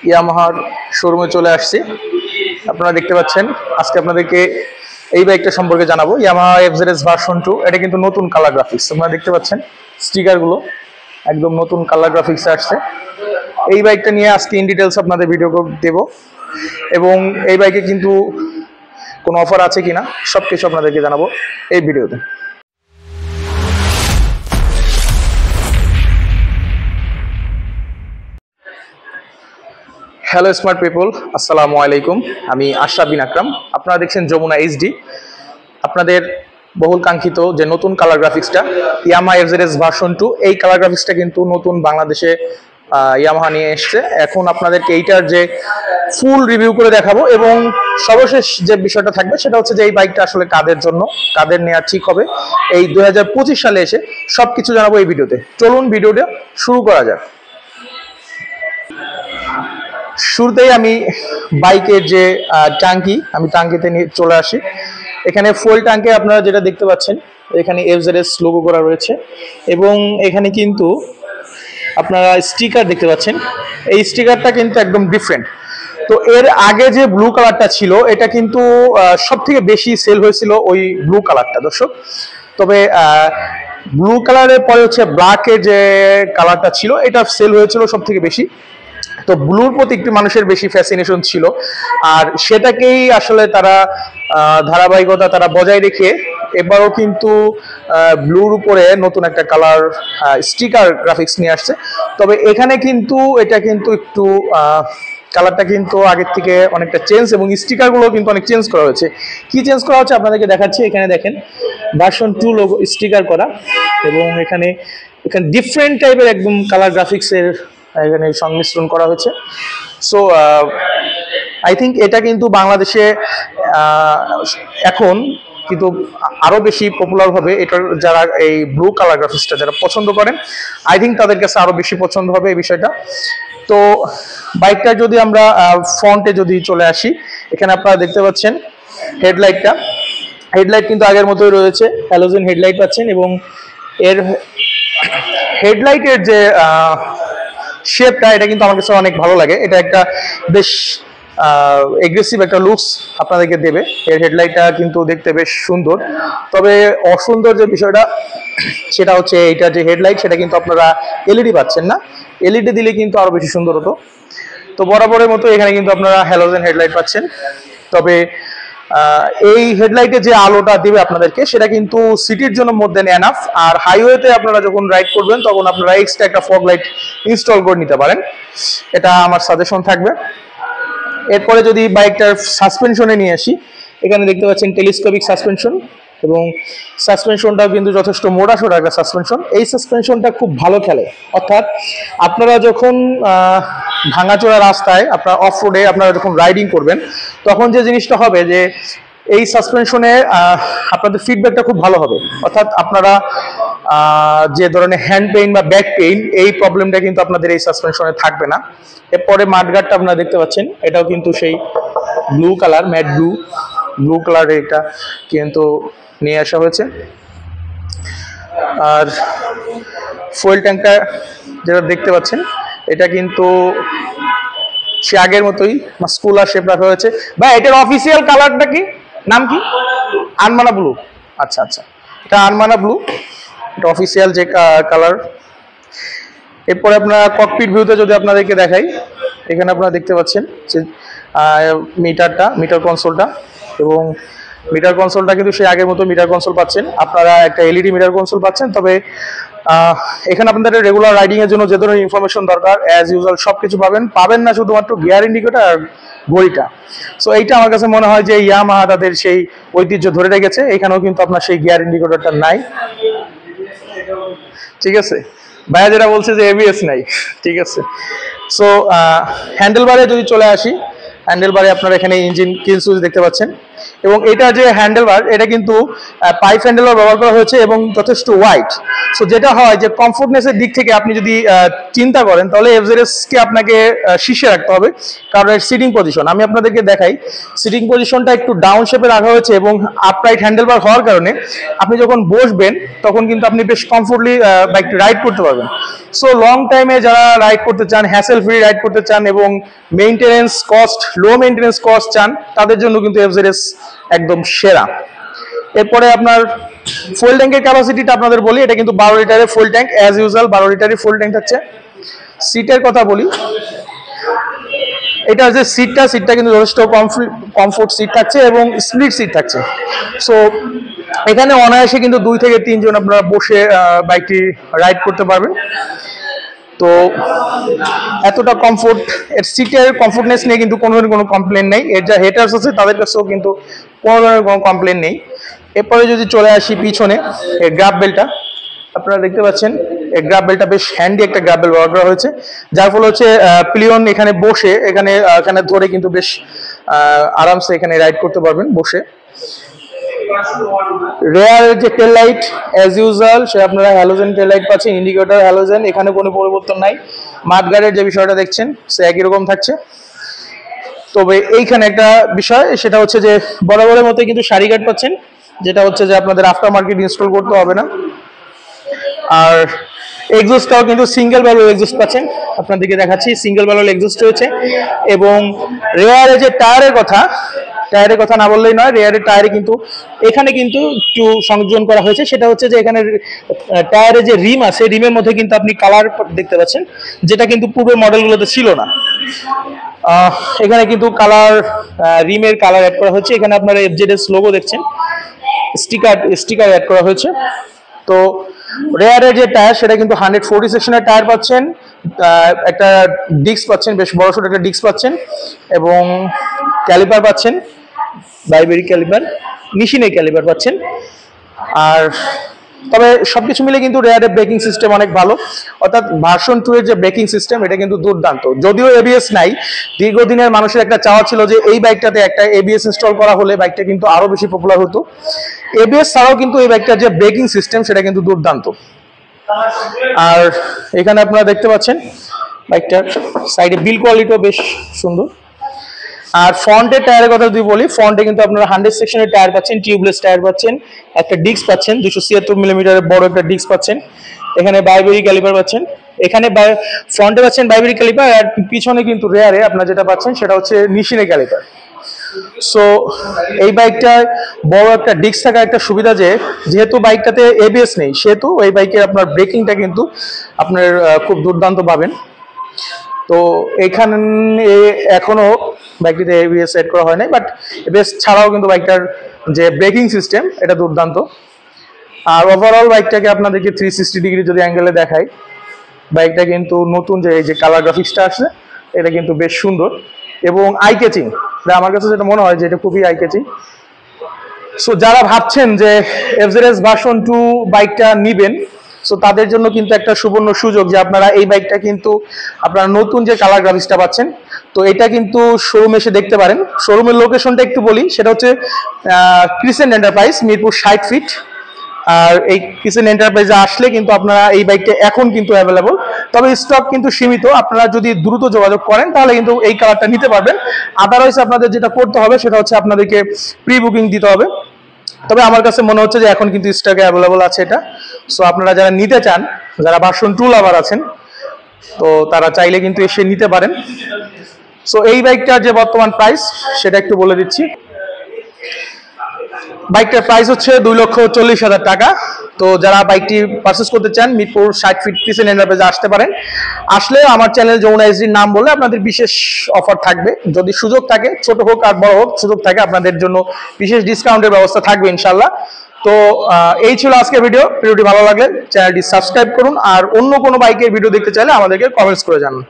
ইয়ামাহার শোরুমে চলে আসছি। আপনারা দেখতে পাচ্ছেন আজকে আপনাদেরকে এই বাইকটা সম্পর্কে জানাবো। Yamaha FZS version 2। এটা কিন্তু নতুন কালার গ্রাফিক্স, আপনারা দেখতে পাচ্ছেন স্টিকারগুলো একদম নতুন কালার গ্রাফিক্সে আসছে। এই বাইকটা নিয়ে আজকে ইন ডিটেলস আপনাদের ভিডিও দেব এবং এই বাইকে কিন্তু কোনো অফার আছে কিনা সবকিছু আপনাদেরকে জানাবো এই ভিডিওতে। হ্যালো স্মার্ট পিপল, আসসালামু আলাইকুম। আমি আশরাফ বিন আকরাম। আপনারা দেখছেন যমুনা এইচডি। আপনাদের বহুল কাঙ্ক্ষিত যে নতুন কালার গ্রাফিক্সটা ইয়ামাহা এফজেডএস ভার্সন 2, এই কালার গ্রাফিক্সটা কিন্তু নতুন বাংলাদেশে ইয়ামাহা নিয়ে এসছে। এখন আপনাদেরকে এইটার যে ফুল রিভিউ করে দেখাবো এবং সর্বশেষ যে বিষয়টা থাকবে সেটা হচ্ছে যে এই বাইকটা আসলে কাদের জন্য, কাদের নেওয়া ঠিক হবে, এই 2025 সালে এসে সবকিছু জানাবো এই ভিডিওতে। চলুন ভিডিওটা শুরু করা যাক। শুরুতেই আমি বাইকের যে টাঙ্কিতে নিয়ে চলে আসি। এখানে ফুয়েল ট্যাঙ্কে আপনারা যেটা দেখতে পাচ্ছেন, এখানে এফজেডএস লোগো করা রয়েছে এবং এখানে কিন্তু আপনারা স্টিকার দেখতে পাচ্ছেন। এই স্টিকারটা কিন্তু একদম ডিফারেন্ট। তো এর আগে যে ব্লু কালারটা ছিল এটা কিন্তু সব থেকে বেশি সেল হয়েছিল ওই ব্লু কালারটা দর্শক। তবে ব্লু কালারের পরে হচ্ছে ব্ল্যাকের যে কালারটা ছিল এটা সেল হয়েছিল সব থেকে বেশি। তো ব্লুর প্রতি একটু মানুষের বেশি ফ্যাসিনেশন ছিল, আর সেটাকেই আসলে তারা ধারাবাহিকতা তারা বজায় রেখে এবারও কিন্তু ব্লুর উপরে নতুন একটা কালার স্টিকার গ্রাফিক্স নিয়ে আসছে। তবে এখানে কিন্তু এটা কিন্তু একটু কালারটা কিন্তু আগের থেকে অনেকটা চেঞ্জ এবং স্টিকারগুলো কিন্তু অনেক চেঞ্জ করা হয়েছে। কি চেঞ্জ করা হচ্ছে আপনাদেরকে দেখাচ্ছি। এখানে দেখেন ভার্সন 2 লোগো স্টিকার করা এবং এখানে ডিফারেন্ট টাইপের একদম কালার গ্রাফিক্সের এখানে সংমিশ্রণ করা হয়েছে। সো আই থিঙ্ক এটা কিন্তু বাংলাদেশে এখন কিন্তু আরো বেশি পপুলার হবে। এটার যারা এই ব্লু কালার গ্রাফিক্সটা যারা পছন্দ করেন, আই থিঙ্ক তাদের কাছে আরো বেশি পছন্দ হবে এই বিষয়টা। তো বাইকটা যদি আমরা ফ্রন্টে যদি চলে আসি, এখানে আপনারা দেখতে পাচ্ছেন হেডলাইট কিন্তু আগের মতোই রয়েছে, হ্যালোজেন হেডলাইট পাচ্ছেন এবং এর হেডলাইটের যে শেপটা এটা কিন্তু আমার কাছে অনেক ভালো লাগে। এটা একটা বেশ এগ্রেসিভ একটা লুকস আপনাদেরকে দেবে। এর হেডলাইটটা কিন্তু দেখতে বেশ সুন্দর। তবে অসুন্দর যে বিষয়টা সেটা হচ্ছে এইটা যে হেডলাইট সেটা কিন্তু আপনারা এলইডি পাচ্ছেন না। এলইডি দিলে কিন্তু আরো বেশি সুন্দর হতো। তো বরাবরের মতো এখানে কিন্তু আপনারা হ্যালোজেন হেডলাইট পাচ্ছেন। তবে এই হেডলাইটে যে আলোটা দিবে আপনাদেরকে সেটা কিন্তু সিটির জন্য মোর দেন এনাফ। আর হাইওয়েতে আপনারা যখন রাইড করবেন তখন আপনারা এক্সট্রা একটা ফগ লাইট ইনস্টল করে নিতে পারেন, এটা আমার সাজেশন থাকবে। এরপরে যদি বাইকটার সাসপেনশনে নিয়ে আসি, এখানে দেখতে পাচ্ছেন টেলিস্কোপিক সাসপেনশন এবং সাসপেনশনটাও কিন্তু যথেষ্ট মোটাসোটা একটা সাসপেনশন। এই সাসপেনশনটা খুব ভালো খেলে, অর্থাৎ আপনারা যখন ভাঙাচোরা রাস্তায় আপনার অফ রোডে আপনারা যখন রাইডিং করবেন তখন যে জিনিসটা হবে যে এই সাসপেনশনে আপনাদের ফিডব্যাকটা খুব ভালো হবে। অর্থাৎ আপনারা যে ধরনের হ্যান্ড পেইন বা ব্যাক পেইন এই প্রবলেমটা কিন্তু আপনাদের এই সাসপেনশনে থাকবে না। এরপরে মাডগার্ডটা আপনারা দেখতে পাচ্ছেন, এটাও কিন্তু সেই ব্লু কালার, ম্যাট ব্লু কালারের এটা কিন্তু নিয়ে আসা হয়েছে। আর ফুয়েল ট্যাঙ্কটা যেটা দেখতে পাচ্ছেন এটা কিন্তু সে আগের মতোই মাস্কুলার শেপ রাখা হয়েছে। বা এটার অফিসিয়াল কালারটা কি, নাম কি? আনমানা ব্লু। আচ্ছা আচ্ছা, এটা আনমানা ব্লু, এটা অফিসিয়াল যে কালার। এরপরে আপনারা ককপিট ভিউতে যদি আপনাদেরকে দেখাই, এখানে আপনারা দেখতে পাচ্ছেন যে মিটার কনসোলটা এবং মিটার কনসোলটা কিন্তু সেই আগের মতো মিটার কনসোল পাচ্ছেন। আপনারা একটা এলইডি মিটার কনসোল পাচ্ছেন। তবে এখানে আপনাদের রেগুলার রাইডিং এর জন্য যে ধরনের ইনফরমেশন দরকার অ্যাজ ইউজুয়াল সবকিছু পাবেন না শুধুমাত্র গিয়ার ইন্ডিকেটর আর ঘড়িটা। সো এইটা আমার কাছে মনে হয় যে ইয়ামাহা তাদের সেই ঐতিহ্য ধরে রেখেছে। এখানেও কিন্তু আপনার সেই গিয়ার ইন্ডিকেটরটা নাই, ঠিক আছে। ভাইয়া যেটা বলছে যে এবিএস নাই, ঠিক আছে। সো হ্যান্ডেল বারে যদি চলে আসি, হ্যান্ডেল বারে আপনারা এখানে ইঞ্জিন কিল সুইচ দেখতে পাচ্ছেন। এবং এটা যে হ্যান্ডেলবার এটা কিন্তু পাইপ হ্যান্ডেলবার ব্যবহার করা হয়েছে এবং যথেষ্ট ওয়াইড। সো যেটা হয় যে কমফোর্টনেসের দিক থেকে আপনি যদি চিন্তা করেন তাহলে এফজেডএস কে আপনাকে শীর্ষে রাখতে হবে, কারণ এর সিটিং পজিশন আমি আপনাদেরকে দেখাই। সিটিং পজিশনটা একটু ডাউন শেপে রাখা হয়েছে এবং আপরাইট হ্যান্ডেলবার হওয়ার কারণে আপনি যখন বসবেন তখন কিন্তু আপনি বেশ কমফোর্টলি বাইকটি রাইড করতে পারবেন। সো লং টাইমে যারা রাইড করতে চান, হ্যাসেল ফ্রি রাইড করতে চান এবং মেইনটেনেন্স কস্ট লো মেইনটেনেন্স কস্ট চান, তাদের জন্য কিন্তু এফজেডএস একদম সেরা। এরপরে আপনার ফুয়েল ট্যাঙ্কের ক্যাপাসিটিটা আপনাদের বলি, এটা কিন্তু 12 লিটারের ফুল ট্যাঙ্ক, অ্যাজ ইউজুয়াল 12 লিটারের ফুল ট্যাঙ্ক থাকছে। সিটের কথা বলি, এটা যে সিটটা কিন্তু যথেষ্ট কমফোর্ট সিট থাকছে এবং স্প্লিট সিট থাকছে। সো এখানে অনায়াসে কিন্তু 2 থেকে 3 জন আপনারা বসে বাইকটি রাইড করতে পারবেন। তো এতটা কমফোর্ট, এর সিটের কমফোর্টনেস নিয়ে কিন্তু কোনো ধরনের কোনো কমপ্লেন নেই। এর যা হেটার্স আছে তাদের কাছেও কিন্তু কোনো ধরনের কোনো কমপ্লেন নেই। এরপরে যদি চলে আসি পিছনে, এর গ্রাব বেলটা আপনারা দেখতে পাচ্ছেন, এই গ্রাব বেলটা বেশ হ্যান্ডি একটা গ্রাব বেল ব্যবহার করা হয়েছে, যার ফলে হচ্ছে পিলিয়ন এখানে বসে এখানে ধরে কিন্তু বেশ আরামসে এখানে রাইড করতে পারবেন বসে। রেয়ার যে টেল লাইট অ্যাজ ইউজুয়াল সে আপনারা হ্যালোজেন টেল লাইট পাচ্ছেন, ইন্ডিকেটর হ্যালোজেন, এখানে কোনো পরিবর্তন নাই। মাঠগার্ডের যে বিষয়টা দেখছেন সে একই রকম থাকছে। তবে এইখানে একটা বিষয়, সেটা হচ্ছে যে বরাবরের মতো কিন্তু সারি গার্ড পাচ্ছেন, যেটা হচ্ছে যে আপনাদের আফটার মার্কেট ইনস্টল করতে হবে না। আর এক্সস্টটাও কিন্তু সিঙ্গেল ভ্যালু এক্সস্ট পাচ্ছেন, আপনাদেরকে দেখাচ্ছি সিঙ্গেল ভ্যালু এক্সস্ট রয়েছে। এবং রেয়ারে যে টায়ারের কথা না বললেই নয়, রেয়ারের টায়ারে কিন্তু এখানে কিন্তু একটু সংযোজন করা হয়েছে, সেটা হচ্ছে যে এখানে টায়ারে যে রিম আছে, রিমের মধ্যে কিন্তু আপনি কালার দেখতে পাচ্ছেন, যেটা কিন্তু পূর্বের মডেলগুলোতে ছিল না। এখানে কিন্তু রিমের কালার অ্যাড করা হয়েছে, এখানে আপনারা এফজেডএস লোগো দেখছেন, স্টিকার অ্যাড করা হয়েছে। তো রেয়ারের যে টায়ার সেটা কিন্তু 140 সেকশনের টায়ার পাচ্ছেন, একটা ডিস্ক পাচ্ছেন, বেশ বড়সড় একটা ডিস্ক পাচ্ছেন এবং ক্যালিপার পাচ্ছেন, বাইবেরি ক্যালিপার, নিশিনের ক্যালিপার পাচ্ছেন। আর তবে সবকিছু মিলে কিন্তু রেয়ারের ব্রেকিং সিস্টেম অনেক ভালো, অর্থাৎ ভার্সন 2 এর যে ব্রেকিং সিস্টেম এটা কিন্তু দুর্দান্ত। যদিও এবিএস নাই, দীর্ঘদিনের মানুষের একটা চাওয়া ছিল যে এই বাইকটাতে একটা এবিএস ইনস্টল করা হলে বাইকটা কিন্তু আরো বেশি পপুলার হতো। এবিএস ছাড়াও কিন্তু এই বাইকটার যে ব্রেকিং সিস্টেম সেটা কিন্তু দুর্দান্ত। আর এখানে আপনারা দেখতে পাচ্ছেন বাইকটার সাইডে বিল কোয়ালিটিও বেশ সুন্দর। আর ফ্রন্টের টায়ারের কথা যদি বলি, ফ্রন্টে কিন্তু আপনারা 100 সেকশনের টায়ার পাচ্ছেন, টিউবলেস টায়ার পাচ্ছেন, একটা ডিস্ক পাচ্ছেন 276 মিলিমিটারের বড় একটা ডিস্ক পাচ্ছেন, এখানে বাইবেরি ক্যালিপার পাচ্ছেন, এখানে ফ্রন্টে পাচ্ছেন বাইবেরি ক্যালিপার, আর পিছনে কিন্তু রেয়ারে আপনারা যেটা পাচ্ছেন সেটা হচ্ছে নিশিনের ক্যালিপার। সো এই বাইকটায় বড় একটা ডিস্ক থাকার একটা সুবিধা যেহেতু বাইকটাতে এবিএস নেই, সেহেতু এই বাইকের আপনার ব্রেকিংটা কিন্তু আপনার খুব দুর্দান্ত পাবেন। তো এখানে এখনো বাইকটিতে এবিএস সেট করা হয় নাই, বাট এবিএস ছাড়াও কিন্তু বাইকটার যে ব্রেকিং সিস্টেম এটা দুর্দান্ত। আর ওভারঅল বাইকটাকে আপনাদেরকে 360 ডিগ্রি যদি অ্যাঙ্গেলে দেখাই, বাইকটা কিন্তু নতুন যে কালার গ্রাফিক্সটা আসছে এটা কিন্তু বেশ সুন্দর এবং আই ক্যাচিং। আমার কাছে যেটা মনে হয় যে এটা খুবই আই ক্যাচিং। সো যারা ভাবছেন যে এফজেডএস ভার্সন 2 বাইকটা নিবেন, সো তাদের জন্য কিন্তু একটা সুবর্ণ সুযোগ যে আপনারা এই বাইকটা কিন্তু আপনারা নতুন যে কালার গ্রাফিক্সটা পাচ্ছেন, তো এটা কিন্তু শোরুমে এসে দেখতে পারেন। শোরুমের লোকেশনটা একটু বলি, সেটা হচ্ছে ক্রিসেন্ট এন্টারপ্রাইজ, মিরপুর 60 ফিট। আর এই ক্রিসেন্ট এন্টারপ্রাইজে আসলে কিন্তু আপনারা এই বাইকটা এখন কিন্তু অ্যাভেলেবল, তবে স্টক কিন্তু সীমিত। আপনারা যদি দ্রুত যোগাযোগ করেন তাহলে কিন্তু এই কালারটা নিতে পারবেন। আদারওয়াইজ আপনাদের যেটা করতে হবে সেটা হচ্ছে আপনাদেরকে প্রি বুকিং দিতে হবে। তবে আমার কাছে মনে হচ্ছে যে এখন কিন্তু স্টকে অ্যাভেলেবল আছে এটা। সো আপনারা যারা নিতে চান, যারা ভার্সন 2 লাভার আছেন, তো তারা চাইলে কিন্তু এসে নিতে পারেন। সো এই বাইকটার যে বর্তমান প্রাইস সেটা একটু বলে দিচ্ছি। বাইকটার প্রাইস হচ্ছে 2,40,000 টাকা। তো যারা বাইকটি পারচেস করতে চান মিরপুর 60 ফিট ক্রিসেন্ট এন্টারপ্রাইজে আসতে পারেন। আসলে আমার চ্যানেল যমুনা এইচডির নাম বলে আপনাদের বিশেষ অফার থাকবে, যদি সুযোগ থাকে, ছোট হোক আর বড় হোক, সুযোগ থাকে আপনাদের জন্য বিশেষ ডিসকাউন্টের ব্যবস্থা থাকবে ইনশাল্লাহ। তো এই ছিল আজকের ভিডিওটি ভালো লাগলে চ্যানেলটি সাবস্ক্রাইব করুন, আর অন্য কোনো বাইকের ভিডিও দেখতে চাইলে আমাদেরকে কমেন্টস করে জানান।